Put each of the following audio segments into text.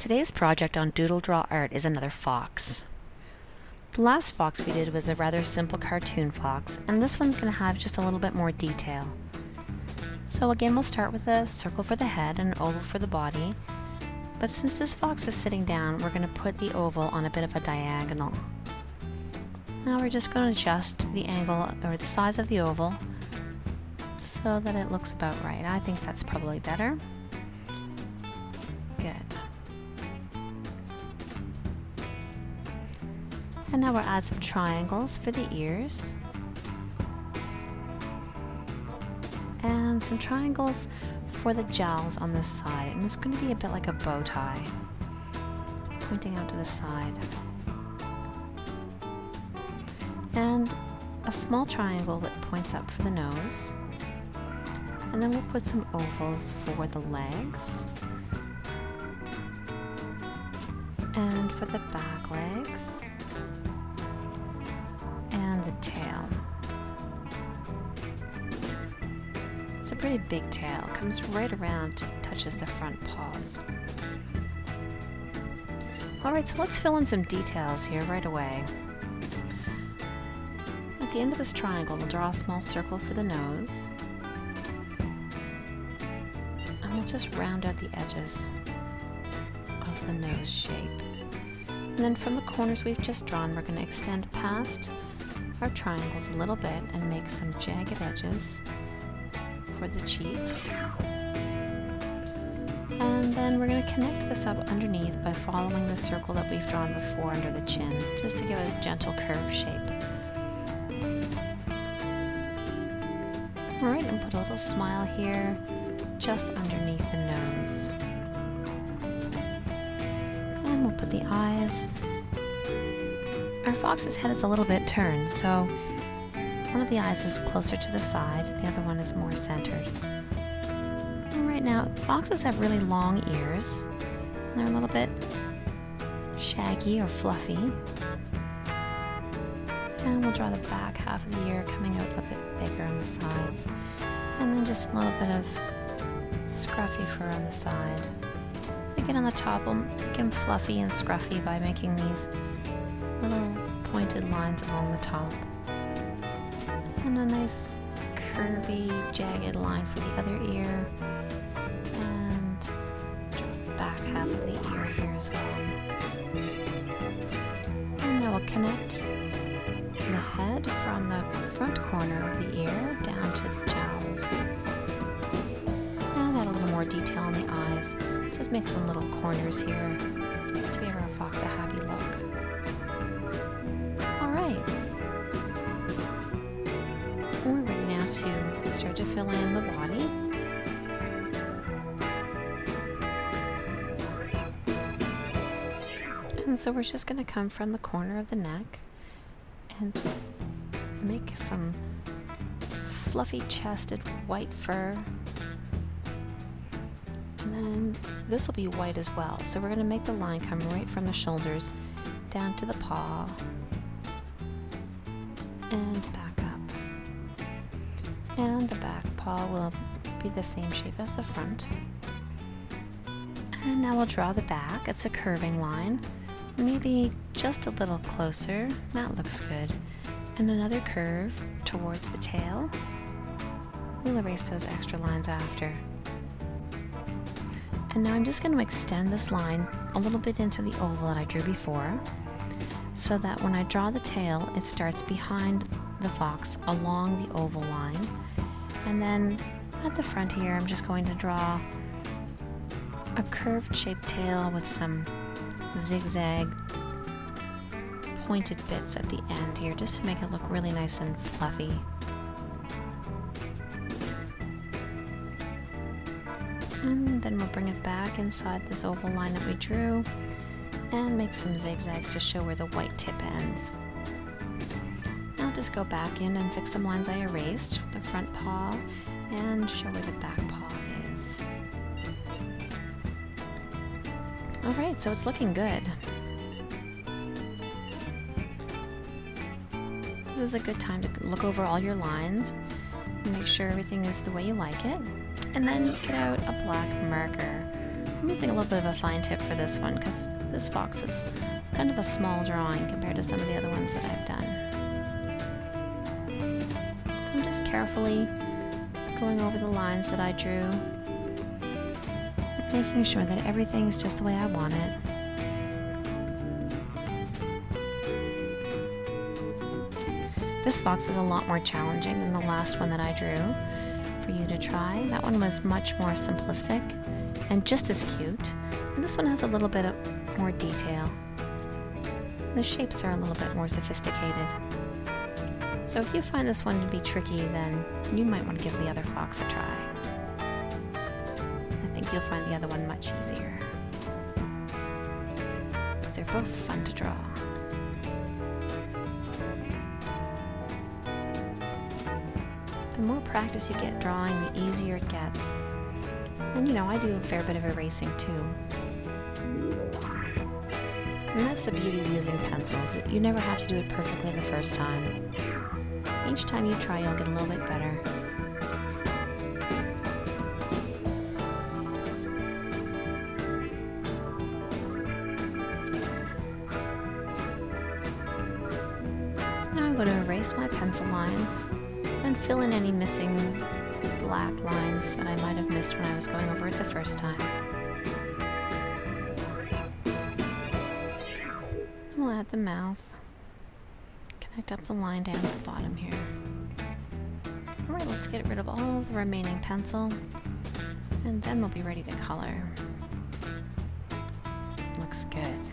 Today's project on Doodle Draw Art is another fox. The last fox we did was a rather simple cartoon fox, and this one's going to have just a little bit more detail. So again, we'll start with a circle for the head and an oval for the body. But since this fox is sitting down, we're going to put the oval on a bit of a diagonal. Now we're just going to adjust the angle or the size of the oval so that it looks about right. I think that's probably better. Good. And now we'll add some triangles for the ears. And some triangles for the jowls on this side. And it's going to be a bit like a bow tie, pointing out to the side. And a small triangle that points up for the nose. And then we'll put some ovals for the legs. And for the back legs. And the tail. It's a pretty big tail. It comes right around, touches the front paws. Alright, so let's fill in some details here right away. At the end of this triangle, we'll draw a small circle for the nose. And we'll just round out the edges of the nose shape. And then from the corners we've just drawn, we're going to extend past our triangles a little bit and make some jagged edges for the cheeks. And then we're going to connect this up underneath by following the circle that we've drawn before under the chin, just to give it a gentle curve shape. Alright, and put a little smile here, just underneath the nose. And we'll put the eyes. Our fox's head is a little bit turned, so one of the eyes is closer to the side, the other one is more centered. And right now, foxes have really long ears. They're a little bit shaggy or fluffy. And we'll draw the back half of the ear coming out a bit bigger on the sides. And then just a little bit of scruffy fur on the side. Again, on the top, we'll make him fluffy and scruffy by making these little pointed lines along the top. And a nice curvy, jagged line for the other ear. And draw the back half of the ear here as well. And now we'll connect the head from the front corner of the ear down to the jowls. And add a little more detail on the eyes. Just make some little corners here to give our fox a happy look. Alright. We're ready now to start to fill in the body. And so we're just going to come from the corner of the neck and make some fluffy chested white fur. And then this will be white as well. So we're going to make the line come right from the shoulders down to the paw and back up. And the back paw will be the same shape as the front. And now we'll draw the back. It's a curving line. Maybe just a little closer. That looks good. And another curve towards the tail. We'll erase those extra lines after. And now I'm just going to extend this line a little bit into the oval that I drew before, so that when I draw the tail, it starts behind the fox along the oval line. And then at the front here, I'm just going to draw a curved shaped tail with some zigzag pointed bits at the end here, just to make it look really nice and fluffy. And then we'll bring it back inside this oval line that we drew and make some zigzags to show where the white tip ends. Now just go back in and fix some lines I erased, the front paw, and show where the back paw is. Alright, so it's looking good. This is a good time to look over all your lines and make sure everything is the way you like it. And then get out a black marker I'm using a little bit of a fine tip for this one because this fox is kind of a small drawing compared to some of the other ones that I've done. So I'm just carefully going over the lines that I drew, making sure that everything's just the way I want it. This fox is a lot more challenging than the last one that I drew for you to try. That one was much more simplistic and just as cute, and this one has a little bit more detail. The shapes are a little bit more sophisticated. So if you find this one to be tricky, then you might want to give the other fox a try. I think you'll find the other one much easier. But they're both fun to draw. The more practice you get drawing, the easier it gets. And you know, I do a fair bit of erasing too. And that's the beauty of using pencils. You never have to do it perfectly the first time. Each time you try, you'll get a little bit better. So now I'm going to erase my pencil lines and fill in any missing black lines that I might have missed when I was going over it the first time. We'll add the mouth. Connect up the line down at the bottom here. Alright, let's get rid of all the remaining pencil, and then we'll be ready to color. Looks good.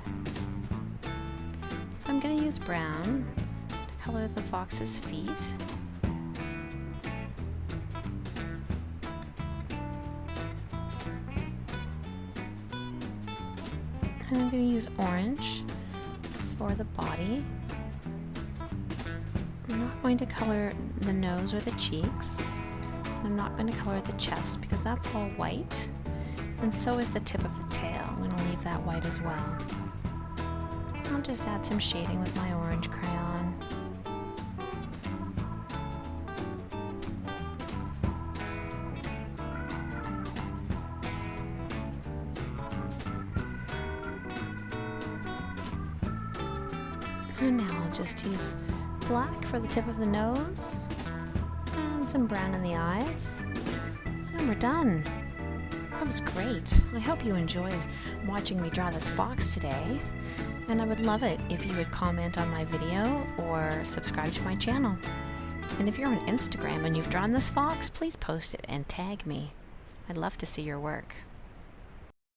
So I'm going to use brown to color the fox's feet. And I'm going to use orange for the body. I'm not going to color the nose or the cheeks. I'm not going to color the chest because that's all white, and so is the tip of the tail. I'm going to leave that white as well. I'll just add some shading with my orange crayon. And now I'll just use black for the tip of the nose and some brown in the eyes, and we're done. That was great. I hope you enjoyed watching me draw this fox today, and I would love it if you would comment on my video or subscribe to my channel. And if you're on Instagram and you've drawn this fox, please post it and tag me. I'd love to see your work.